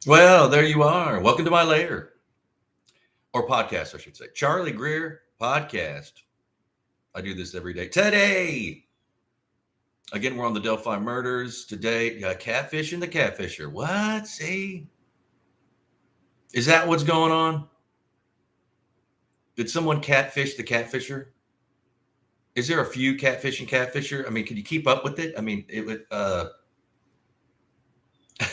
Well, there you are. Welcome to my lair or podcast, I should say. Charlie Greer podcast. I do this every day. Today, again, we're on the Delphi murders. Today, catfishing the catfisher. What? See? Is that what's going on? Did someone catfish the catfisher? Is there a few catfishing catfisher? I mean, can you keep up with it? I mean, it would.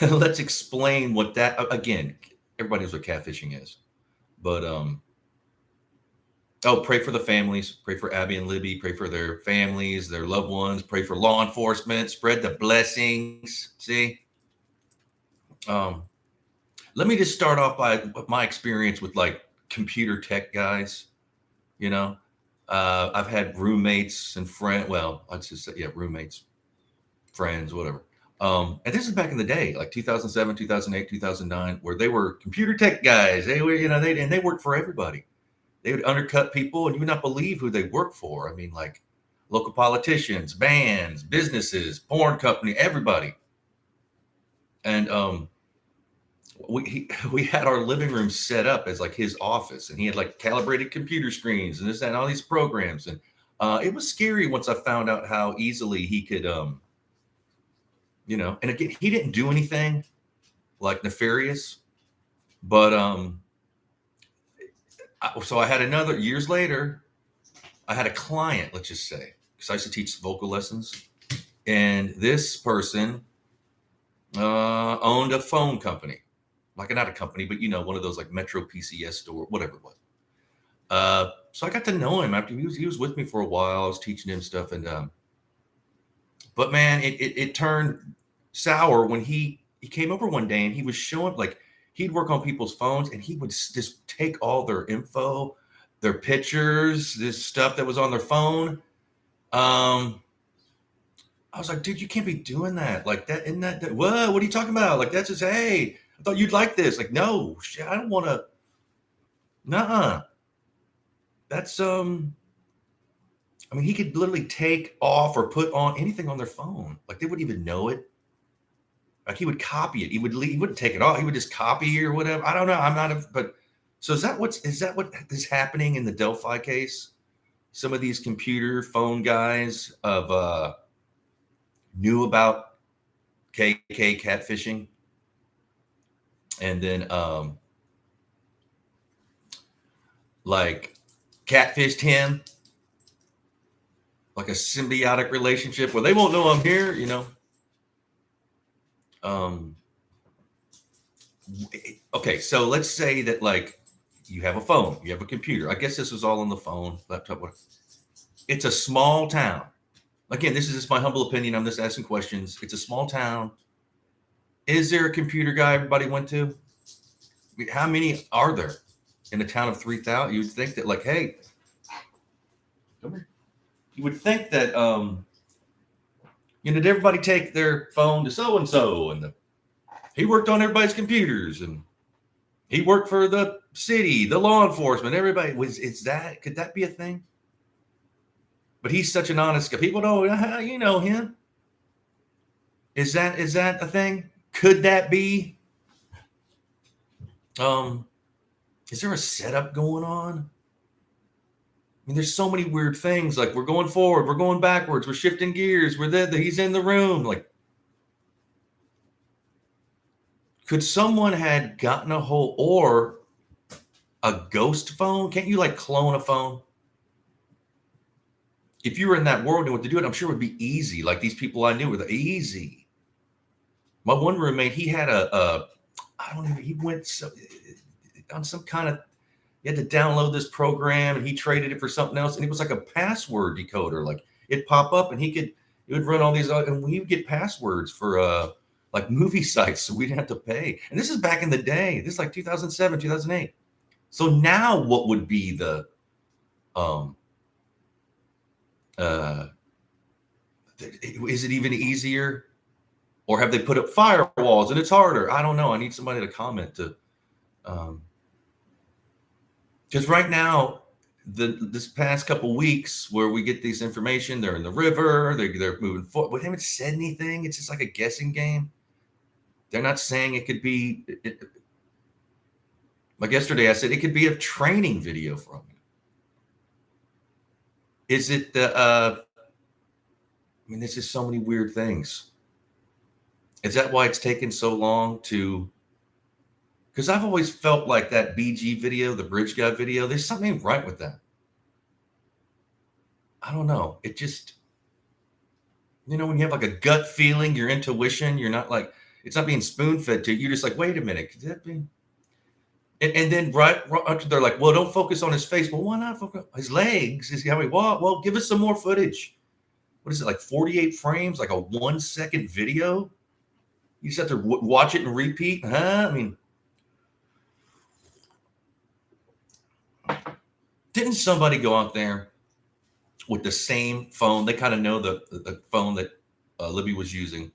Let's explain what that. Again, everybody knows what catfishing is, but Oh, pray for the families. Pray for Abby and Libby. Pray for their families, their loved ones. Pray for law enforcement. Spread the blessings. See, um, let me just start off by my experience with like computer tech guys. You know, I've had roommates and friends. Well, I'd just say, yeah, roommates, friends, whatever. And this is back in the day, like 2007, 2008, 2009, where they were computer tech guys. They were, they worked for everybody. They would undercut people, and you would not believe who they worked for. I mean, like local politicians, bands, businesses, porn company, everybody. And we had our living room set up as like his office, and he had like calibrated computer screens and this and all these programs. And it was scary once I found out how easily he could, And again, he didn't do anything like nefarious, but so I had another years later. I had a client, let's just say, because I used to teach vocal lessons, and this person owned a phone company, like not a company, but one of those like Metro PCS store, whatever it was. So I got to know him after he was with me for a while. I was teaching him stuff, and but man, it turned sour when he came over one day and he was showing like he'd work on people's phones and he would just take all their info, their pictures, this stuff that was on their phone. I was like, dude, you can't be doing that. Like that, isn't that what are you talking about? Like that's just, hey, I thought you'd like this. Like, no, shit, I don't want to. Nah, that's I mean, he could literally take off or put on anything on their phone. Like they wouldn't even know it. Like he would copy it. He wouldn't take it off. He would just copy or whatever. I don't know. I'm not but so is that what is happening in the Delphi case? Some of these computer phone guys of knew about KK catfishing, and then like catfished him, like a symbiotic relationship where they won't know I'm here. Um, okay, so let's say that like you have a phone, you have a computer. I guess this was all on the phone, laptop. Whatever. It's a small town. Again, this is just my humble opinion. I'm just asking questions. It's a small town. Is there a computer guy everybody went to? I mean, how many are there in a town of 3,000? You would think that, like, hey, come here. You would think that, did everybody take their phone to so and so, and he worked on everybody's computers, and he worked for the city, the law enforcement, everybody. Could that be a thing? But he's such an honest guy. People know, you know him. Is that a thing? Could that be? Is there a setup going on? I mean, there's so many weird things. Like we're going forward, we're going backwards, we're shifting gears. He's in the room. Like, could someone had gotten a hold or a ghost phone? Can't you like clone a phone? If you were in that world and what to do it, I'm sure it would be easy. Like these people I knew were easy. My one roommate, he had I don't know, he went on some kind of, he had to download this program and he traded it for something else. And it was like a password decoder. Like it'd pop up and it would run all these, and we would get passwords for like movie sites. So we didn't have to pay. And this is back in the day. This is like 2007, 2008. So now what would be the, is it even easier? Or have they put up firewalls and it's harder? I don't know. I need somebody to comment to, because right now, this past couple weeks where we get this information, they're in the river, they're moving forward. We haven't said anything. It's just like a guessing game. They're not saying it could be, like yesterday I said, it could be a training video from you. Is it the, I mean, there's just so many weird things. Is that why it's taken so long to, because I've always felt like that BG video, the Bridge Guy video, there's something right with that. I don't know. It just, when you have like a gut feeling, your intuition, you're not like, it's not being spoon fed to you. You're just like, wait a minute. Could that be? And then right they're like, well, don't focus on his face. Well, why not focus on his legs? Is how he walked? Well, give us some more footage. What is it, like 48 frames, like a 1 second video? You just have to watch it and repeat, huh? I mean, didn't somebody go out there with the same phone? They kind of know the phone that Libby was using.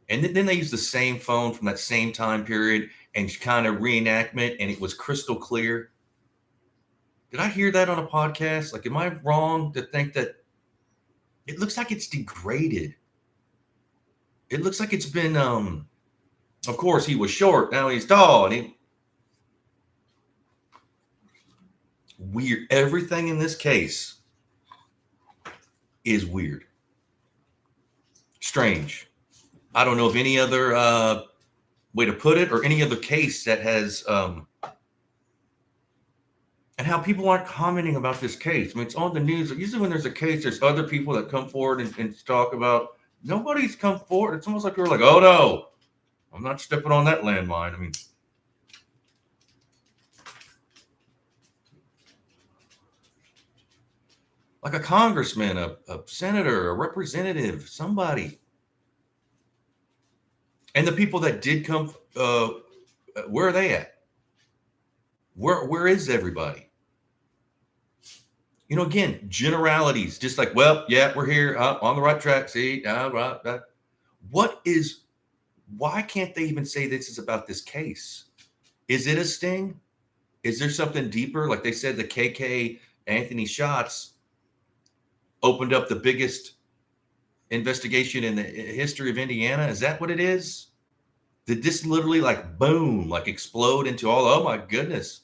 And then they used the same phone from that same time period and kind of reenactment, and it was crystal clear. Did I hear that on a podcast? Like, am I wrong to think that it looks like it's degraded? It looks like it's been, of course, he was short. Now he's tall. And weird. Everything in this case is weird. Strange. I don't know of any other way to put it or any other case that has, and how people aren't commenting about this case. I mean, it's on the news. Usually when there's a case, there's other people that come forward and talk about. Nobody's come forward. It's almost like we're like, oh no, I'm not stepping on that landmine. I mean, like a congressman, a senator, a representative, somebody. And the people that did come, where are they at? Where is everybody? Again, generalities, just like, well, yeah, we're here on the right track. See, right. Why can't they even say this is about this case? Is it a sting? Is there something deeper? Like they said, the KK Anthony shots opened up the biggest investigation in the history of Indiana. Is that what it is? Did this literally like boom, like explode into all, oh my goodness.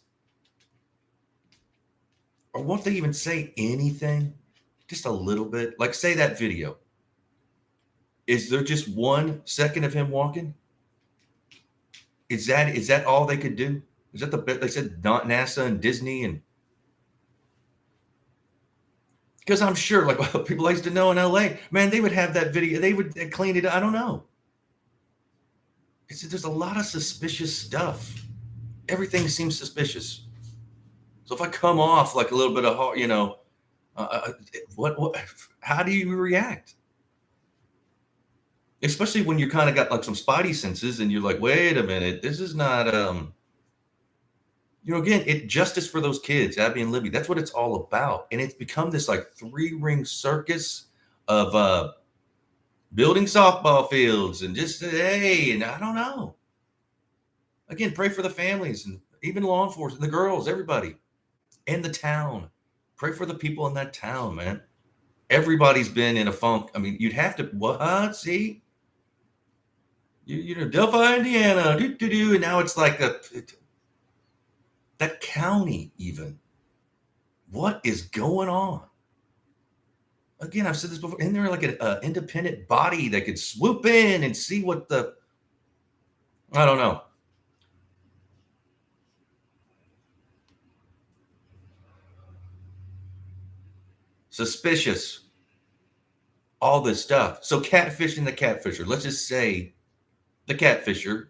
Or won't they even say anything? Just a little bit. Like say that video. Is there just 1 second of him walking? Is that all they could do? Is that the bit they said NASA and Disney and because I'm sure like people I used to know in LA, man, they would have that video, they would clean it. I don't know. There's a lot of suspicious stuff. Everything seems suspicious. So if I come off like a little bit of, how do you react? Especially when you kind of got like some spidey senses and you're like, wait a minute, this is not, again, justice for those kids, Abby and Libby. That's what it's all about. And it's become this like 3-ring circus of building softball fields and just, hey, and I don't know. Again, pray for the families and even law enforcement, the girls, everybody. In the town. Pray for the people in that town, man. Everybody's been in a funk. I mean, you'd have to, what? See? Delphi, Indiana, and now it's like that county even. What is going on? Again, I've said this before. Isn't there like an independent body that could swoop in and see what I don't know. Suspicious. All this stuff. So catfishing the catfisher. Let's just say the catfisher,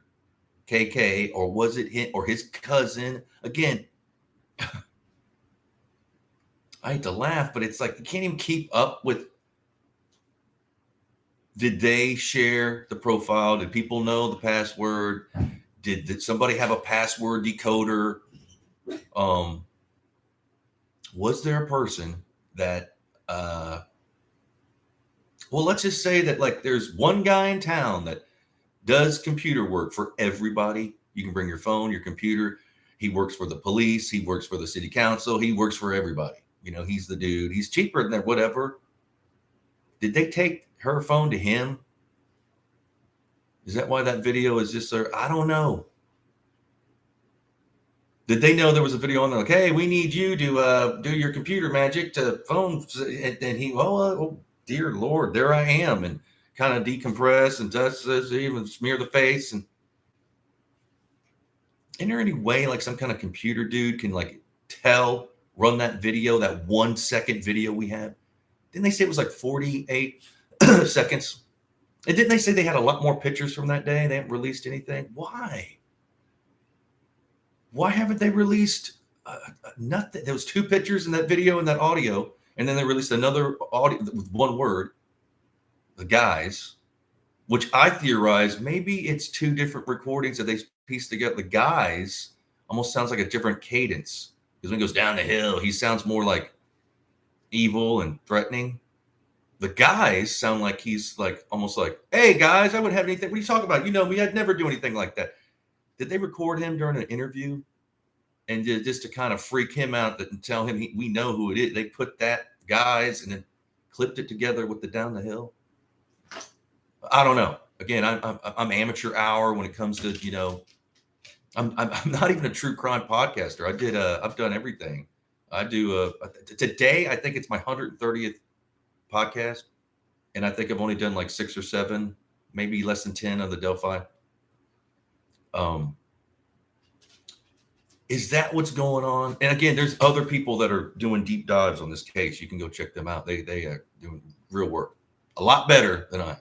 KK, or was it him or his cousin? Again, I hate to laugh, but it's like you can't even keep up with. Did they share the profile? Did people know the password? Did somebody have a password decoder? Was there a person that well, let's just say that like there's one guy in town that does computer work for everybody. You can bring your phone, your computer. He works for the police. He works for the city council. He works for everybody. He's the dude. He's cheaper than whatever. Did they take her phone to him? Is that why that video is just there? I don't know. Did they know there was a video on there like, hey, we need you to do your computer magic to phone? And he, oh, dear Lord, there I am. And kind of decompress and dust this, even smear the face. And is there any way like some kind of computer dude can like run that video, that 1 second video we had? Didn't they say it was like 48 seconds? And didn't they say they had a lot more pictures from that day? They haven't released anything. Why? Why haven't they released nothing? There was 2 pictures in that video and that audio, and then they released another audio with 1 word, the guys, which I theorize maybe it's 2 different recordings that they pieced together. The guys almost sounds like a different cadence, because when he goes down the hill, he sounds more like evil and threatening. The guys sound like he's like almost like, hey guys, I wouldn't have anything. What are you talking about? You know me, I'd never do anything like that. Did they record him during an interview and just to kind of freak him out and tell him we know who it is? They put that guys and then clipped it together with the down the hill. I don't know. Again, I'm amateur hour when it comes to, you know, I'm not even a true crime podcaster. I've done everything. I do today. I think it's my 130th podcast, and I think I've only done like 6 or 7, maybe less than 10 of the Delphi. Is that what's going on? And again, there's other people that are doing deep dives on this case. You can go check them out. They are doing real work, a lot better than I.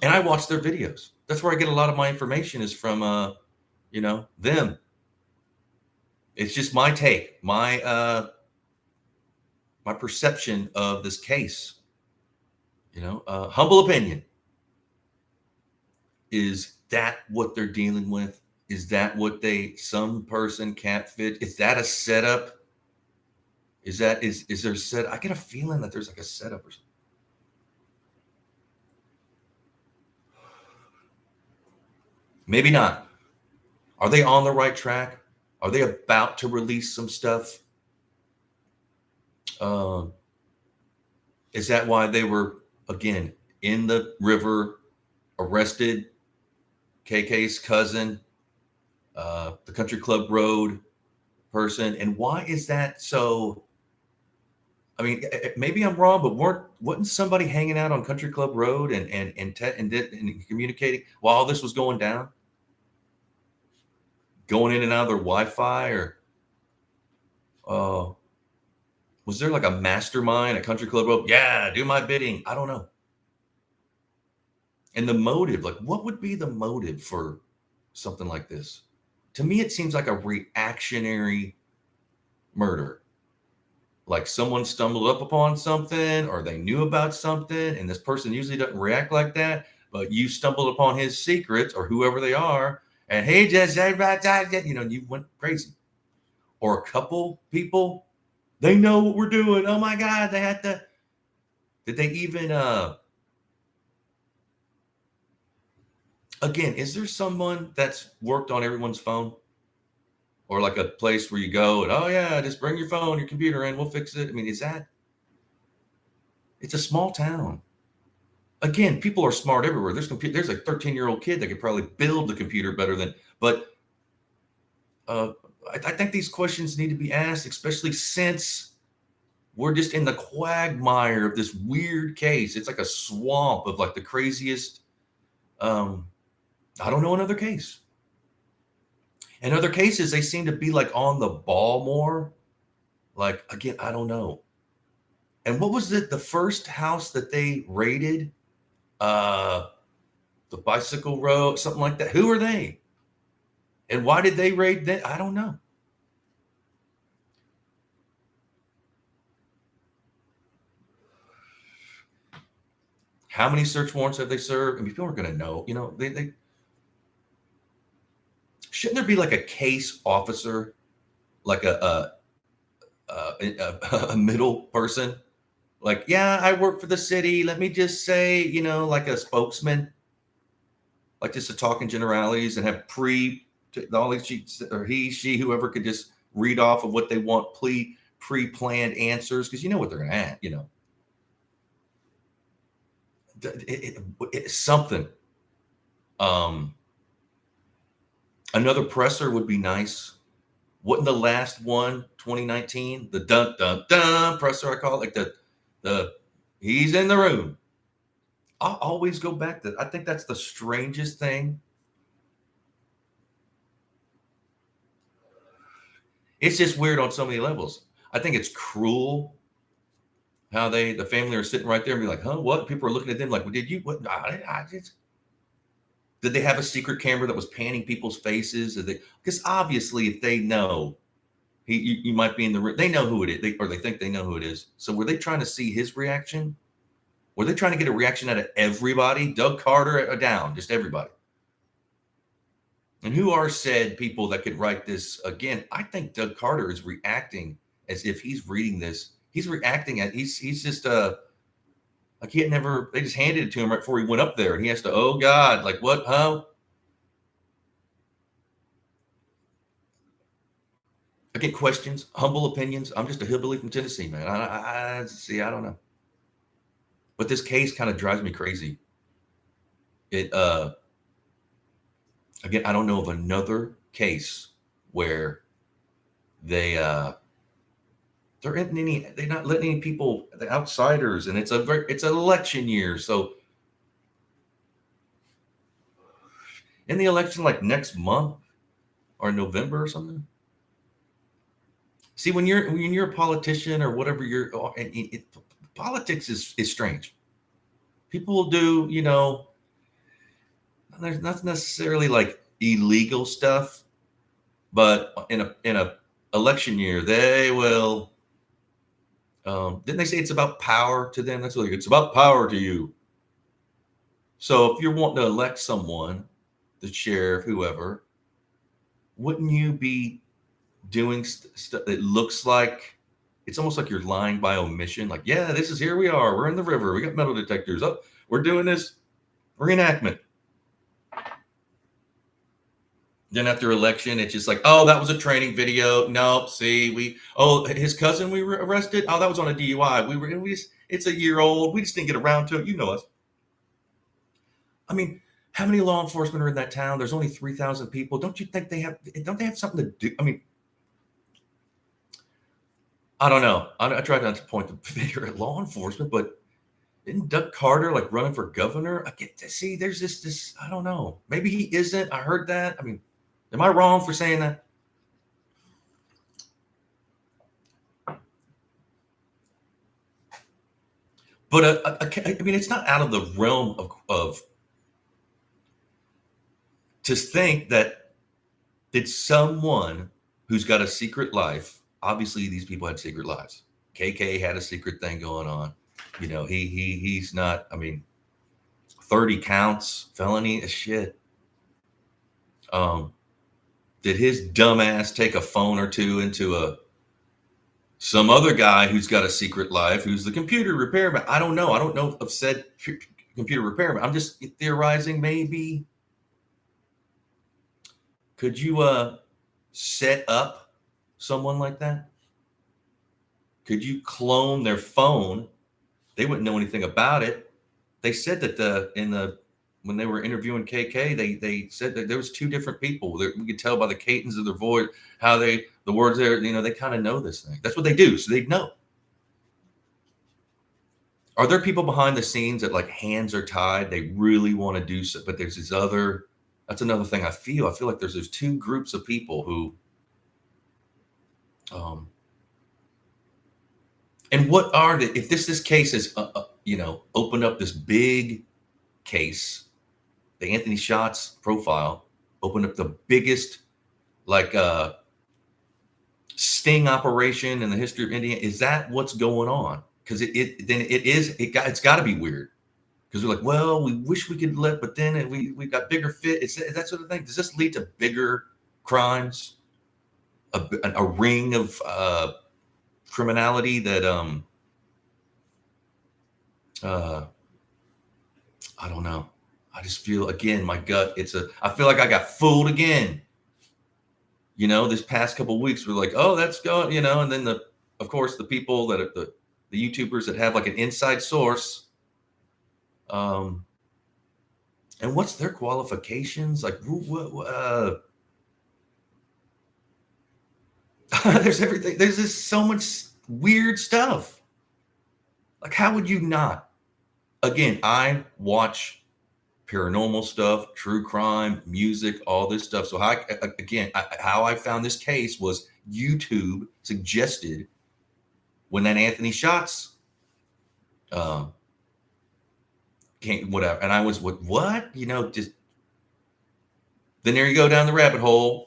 And I watch their videos. That's where I get a lot of my information is from, you know, them. It's just my take, my perception of this case. You know, humble opinion. Is that what they're dealing with? Is that what some person catfish? Is that a setup? Is there a set? I get a feeling that there's like a setup or something. Maybe not. Are they on the right track? Are they about to release some stuff? Is that why they were, again, in the river, arrested KK's cousin, the Country Club Road person? And why is that so? I mean, maybe I'm wrong, but wasn't somebody hanging out on Country Club Road and communicating while all this was going down? Going in and out of their Wi-Fi, or was there like a mastermind at Country Club Road? Yeah, do my bidding. I don't know. And the motive, like what would be the motive for something like this? To me, it seems like a reactionary murder. Like someone stumbled up upon something or they knew about something, and this person usually doesn't react like that, but you stumbled upon his secrets or whoever they are, and hey, just you know, you went crazy. Or a couple people, they know what we're doing. Oh my God, they had to. Did they even again, is there someone that's worked on everyone's phone? Or like a place where you go and, oh yeah, just bring your phone, your computer in, we'll fix it. I mean, it's a small town. Again, people are smart everywhere. There's a 13-year-old kid that could probably build the computer better than, but I think these questions need to be asked, especially since we're just in the quagmire of this weird case. It's like a swamp of like the craziest, I don't know another case. In other cases, they seem to be like on the ball more. Like, again, I don't know. And what was it? The first house that they raided, the bicycle road, something like that. Who are they? And why did they raid that? I don't know. How many search warrants have they served? I mean, people are going to know, you know, they shouldn't there be like a case officer, like a middle person? Like, yeah, I work for the city. Let me just say, you know, like a spokesman, like just to talk in generalities and have all these sheets, or she, whoever could just read off of what they want, pre-planned answers, because you know what they're going to ask, you know. It's something. Um, Another presser would be nice. Wasn't the last one 2019? The dun dun dun presser, I call it, like the he's in the room. I'll always go back to, I think that's the strangest thing. It's just weird on so many levels. I think it's cruel how the family are sitting right there and be like, huh, what? People are looking at them like, well, did you, what? Did they have a secret camera that was panning people's faces? Because obviously, if they know you might be in the room, they know who it is, or they think they know who it is. So were they trying to see his reaction? Were they trying to get a reaction out of everybody? Doug Carter down, just everybody. And who are said people that could write this again? I think Doug Carter is reacting as if he's reading this. He's reacting at he's just like he had never. They just handed it to him right before he went up there, and he has to. Oh God, like what? Huh? I get questions, humble opinions. I'm just a hillbilly from Tennessee, man. I see. I don't know, but this case kind of drives me crazy. It again, I don't know of another case where they there isn't any. They're not letting any people, the outsiders, and it's an election year, so in the election like next month or November or something. See, when you're a politician or whatever politics is strange. People will do, there's not necessarily like illegal stuff, but in a election year, they will. Didn't they say it's about power to them? That's what it's about, power to you. So if you're wanting to elect someone, the sheriff, whoever, wouldn't you be doing stuff that looks like it's almost like you're lying by omission? Like, yeah, this is, here we are. We're in the river. We got metal detectors. Oh, we're doing this reenactment. Then after election, it's just like, oh, that was a training video. Nope. See, his cousin we were arrested. Oh, that was on a DUI. It's a year old. We just didn't get around to it. You know us. I mean, how many law enforcement are in that town? There's only 3,000 people. Don't you think don't they have something to do? I mean, I don't know. I try not to point the finger at law enforcement, but isn't Doug Carter like running for governor? I get to see there's this, I don't know. Maybe he isn't. I heard that. I mean, am I wrong for saying that? But I mean, it's not out of the realm of to think that it's someone who's got a secret life. Obviously, these people had secret lives. KK had a secret thing going on. He's not. I mean, 30 counts, felony, shit. Did his dumbass take a phone or two into some other guy who's got a secret life, who's the computer repairman? I don't know. I don't know of said computer repairman. I'm just theorizing. Maybe could you set up someone like that? Could you clone their phone? They wouldn't know anything about it. They said that when they were interviewing KK, they said that there was two different people. We could tell by the cadence of their voice how the words there. They kind of know this thing. That's what they do, so they know. Are there people behind the scenes that like hands are tied? They really want to do so, but there's this other. That's another thing I feel. I feel like there's those two groups of people who. And what are the, if this case is opened up this big case, the Anthony Shots profile opened up the biggest like sting operation in the history of Indiana. Is that what's going on? Because it's got to be weird. Because we're like, well, we wish we could but then we got bigger fit. It's that sort of thing. Does this lead to bigger crimes? A ring of criminality that I don't know. I just feel, again, my gut, I feel like I got fooled again. This past couple of weeks, we're like, oh, that's going, and then of course, the people that are the YouTubers that have like an inside source, and And what's their qualifications? Like, there's everything. There's just so much weird stuff. Like, how would you not? Again, I watch paranormal stuff, true crime, music, all this stuff. So how I found this case was YouTube suggested when that Anthony Shots came, whatever, and I was what? Just then there you go down the rabbit hole.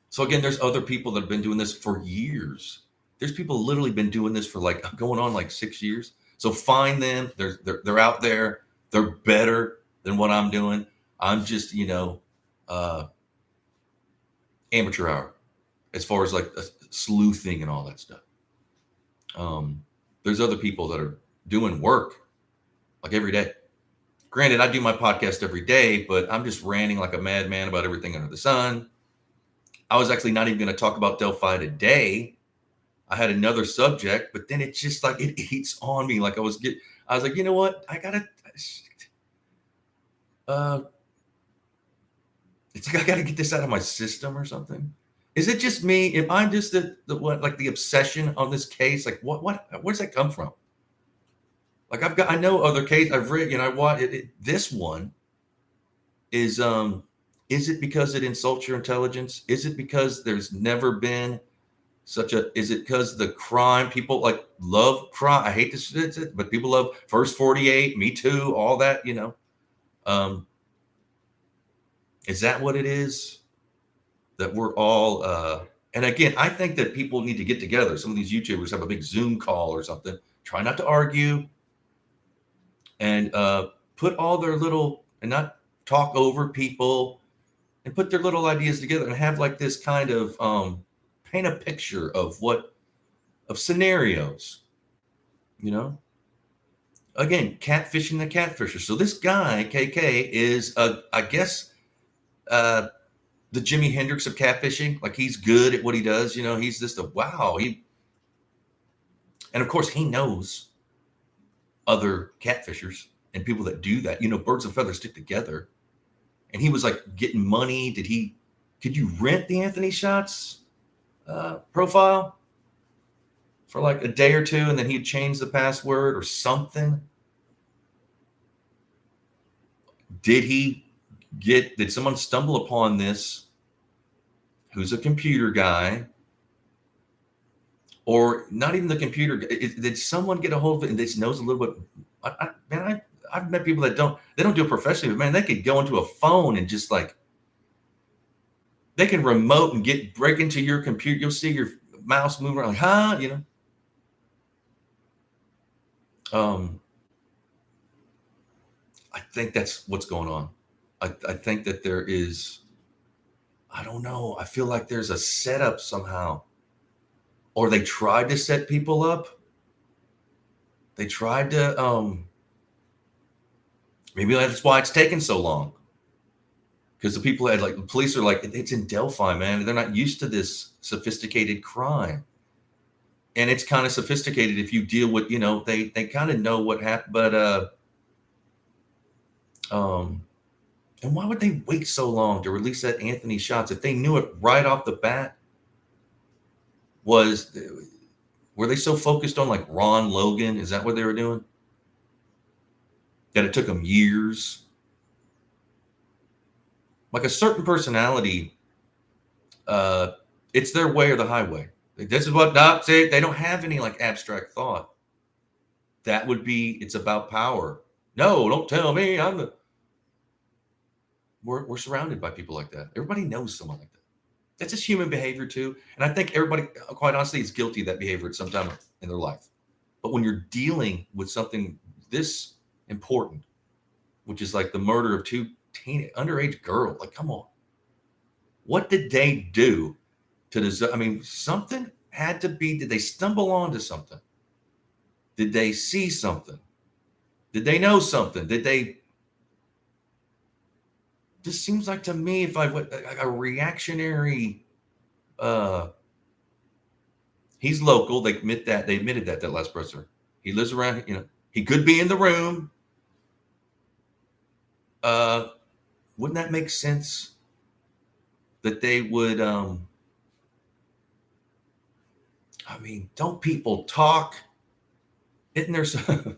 So again, there's other people that have been doing this for years. There's people literally been doing this for like going on like 6 years. So find them. They're out there. They're better than what I'm doing. I'm just, amateur hour as far as like sleuthing and all that stuff. There's other people that are doing work like every day. Granted, I do my podcast every day, but I'm just ranting like a madman about everything under the sun. I was actually not even going to talk about Delphi today. I had another subject, but then it's just like it eats on me. Like I was like, you know what? I gotta. It's like I gotta get this out of my system or something. Is it just me? Am I just the obsession on this case? Like where does that come from? Like I know other cases I've read. I watch it. This one is it because it insults your intelligence? Is it because there's never been is it because the crime, people like love crime? I hate this, but people love First 48, Me Too, all that, is that what it is? That we're all, and again, I think that people need to get together. Some of these YouTubers have a big Zoom call or something, try not to argue and put all their little, and not talk over people, and put their little ideas together and have like this kind of, paint a picture of scenarios, again, catfishing the catfisher. So this guy, KK, is, I guess, the Jimi Hendrix of catfishing. Like he's good at what he does. He's just and of course he knows other catfishers and people that do that. Birds of feathers stick together. And he was like getting money. Could you rent the Anthony Shots profile for like a day or two, and then he'd change the password or something? Did someone stumble upon this who's a computer guy, or not even the computer guy? Did someone get a hold of it and just knows a little bit? I've met people that don't do it professionally, but man, they could go into a phone and just like, they can remote and break into your computer. You'll see your mouse move around, like, I think that's what's going on. I think that there is, I don't know. I feel like there's a setup somehow, or they tried to set people up. They tried to, maybe that's why it's taken so long. Because the people the police are like, it's in Delphi, man. They're not used to this sophisticated crime. And it's kind of sophisticated if you deal with, they kind of know what happened. But, and why would they wait so long to release that Anthony Shots if they knew it right off the bat? Were they so focused on like Ron Logan? Is that what they were doing? That it took them years? Like a certain personality, it's their way or the highway. Like, this is what Doc said. They don't have any like abstract thought. That would be, it's about power. No, don't tell me. We're surrounded by people like that. Everybody knows someone like that. That's just human behavior too. And I think everybody, quite honestly, is guilty of that behavior at some time in their life. But when you're dealing with something this important, which is like the murder of two underage girls, like, come on. What did they do to deserve? I mean, something had to be. Did they stumble onto something? Did they see something? Did they know something? This seems like to me, if I went a reactionary, he's local. They admitted that last presser. He lives around, he could be in the room. wouldn't that make sense that they would, I mean, don't people talk? Isn't there some,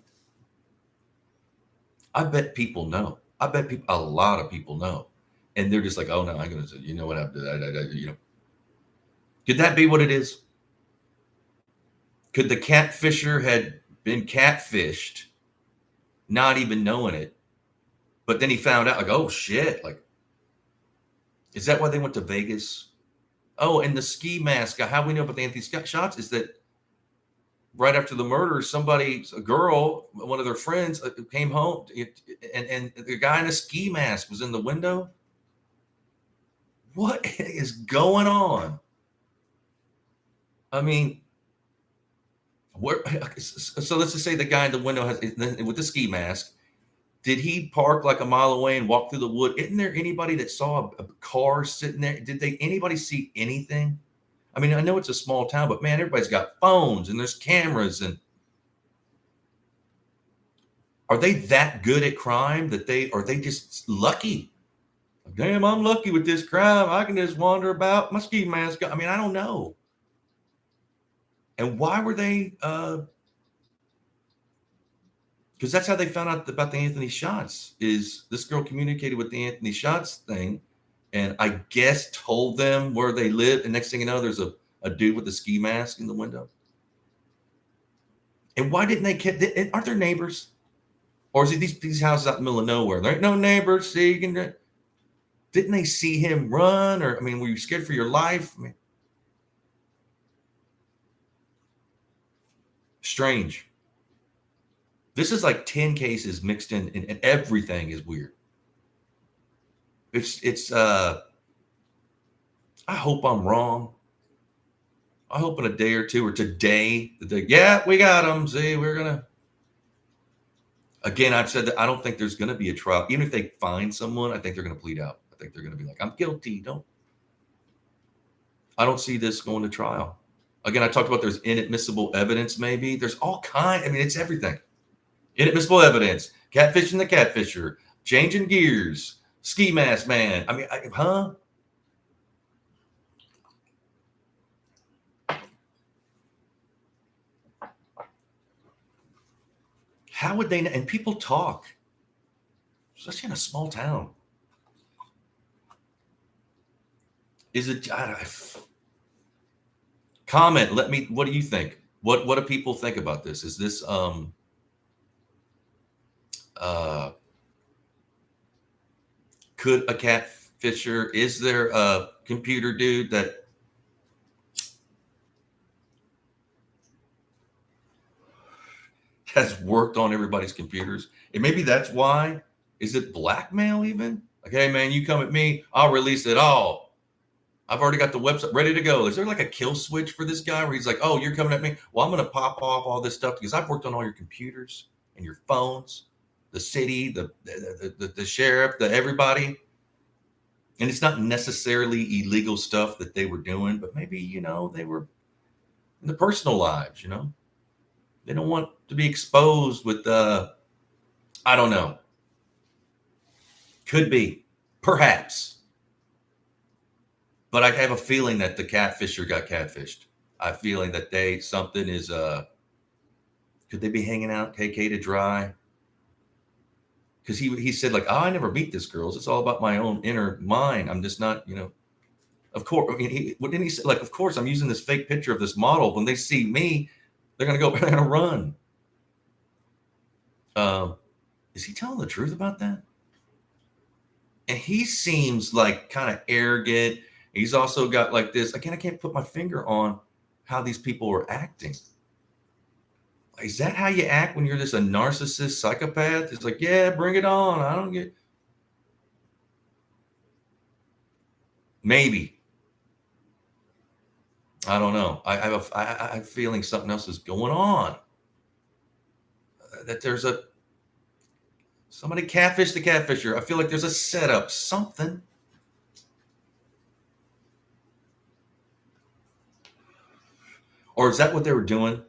I bet people know. I bet people, a lot of people know. And they're just like, oh no, I'm going to say, you know what happened to that? You know, could that be what it is? Could the catfisher had been catfished, not even knowing it, but then he found out, like, oh shit, like, is that why they went to Vegas? Oh, and the ski mask. How we know about the anti shots is that right after the murder, a girl, one of their friends, came home, and the guy in a ski mask was in the window. What is going on? I mean, so let's just say the guy in the window with the ski mask. Did he park like a mile away and walk through the wood? Isn't there anybody that saw a car sitting there? Did anybody see anything? I mean, I know it's a small town, but man, everybody's got phones and there's cameras. And are they that good at crime that are they just lucky? Damn, I'm lucky with this crime. I can just wander about my ski mask. I mean, I don't know. And why were they? Because that's how they found out about the Anthony shots. Is this girl communicated with the Anthony shots thing, and I guess told them where they live. And next thing you know, there's a dude with a ski mask in the window. And why didn't they? Aren't there neighbors? Or is it these houses out in the middle of nowhere? There ain't no neighbors. See, didn't they see him run? Or I mean, were you scared for your life? I mean, strange. This is like 10 cases mixed in, and everything is weird. I hope I'm wrong. I hope in a day or two or today, yeah, we got them. See, we're going to. Again, I've said that I don't think there's going to be a trial. Even if they find someone, I think they're going to plead out. I think they're going to be like, I'm guilty. I don't see this going to trial. Again, I talked about there's inadmissible evidence, maybe. There's all kinds. I mean, it's everything. Inadmissible evidence, catfishing the catfisher, changing gears, ski mask man. I mean, How would they know? And people talk, especially in a small town. Is it? Comment. Let me. What do you think? What do people think about this? Is this could a catfisher? Is there a computer dude that has worked on everybody's computers? And maybe that's why. Is it blackmail even? Like, hey man, you come at me, I'll release it all. I've already got the website ready to go. Is there like a kill switch for this guy where he's like, oh, you're coming at me? Well, I'm going to pop off all this stuff because I've worked on all your computers and your phones, the city, the sheriff, everybody. And it's not necessarily illegal stuff that they were doing, but maybe, they were in the personal lives, They don't want to be exposed with, I don't know. Could be, perhaps. But I have a feeling that the catfisher got catfished. I feeling that something is, could they be hanging out KK to dry? Because he said like, oh, I never meet this girl. It's all about my own inner mind. I'm just not, of course. I mean, what didn't he say? Like, of course, I'm using this fake picture of this model. When they see me, they're going to go, they're going to run. Is he telling the truth about that? And he seems like kind of arrogant. He's also got like this. Again, I can't put my finger on how these people are acting. Is that how you act when you're just a narcissist psychopath? It's like, yeah, bring it on. I don't get. Maybe. I don't know. I have a feeling something else is going on. That there's somebody catfished the catfisher. I feel like there's a setup, something. Or is that what they were doing?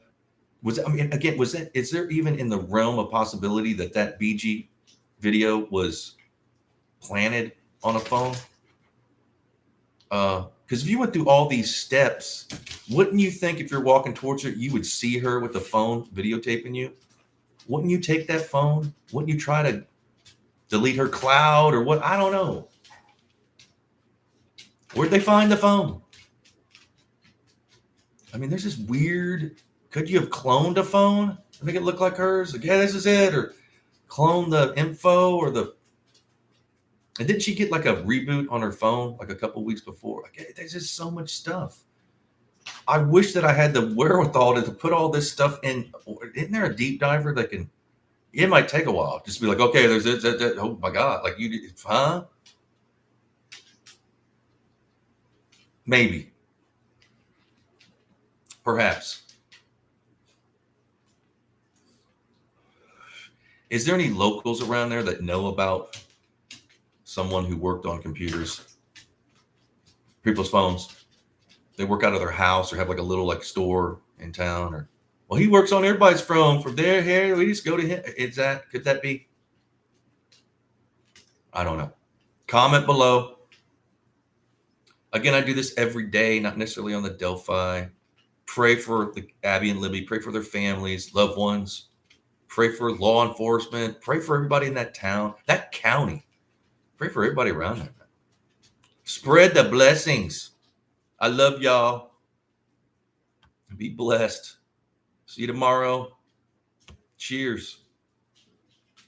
Is there even in the realm of possibility that BG video was planted on a phone. Because if you went through all these steps, wouldn't you think if you're walking towards her, you would see her with the phone videotaping you? Wouldn't you take that phone? Wouldn't you try to delete her cloud or what? I don't know. Where'd they find the phone? I mean, there's this weird, could you have cloned a phone to make it look like hers? Like, yeah, this is it. Or clone the info or the, and didn't she get like a reboot on her phone like a couple weeks before? Like, there's just so much stuff. I wish that I had the wherewithal to put all this stuff in. Isn't there a deep diver that can, it might take a while. Just be like, okay, there's this, that, oh my God. Like you, huh? Maybe. Perhaps. Is there any locals around there that know about someone who worked on computers, people's phones? They work out of their house or have like a little like store in town, or, well, he works on everybody's phone from there here. We just go to him. Could that be? I don't know. Comment below. Again, I do this every day, not necessarily on the Delphi. Pray for the Abby and Libby. Pray for their families, loved ones. Pray for law enforcement. Pray for everybody in that town, that county. Pray for everybody around there. Spread the blessings. I love y'all. Be blessed. See you tomorrow. Cheers.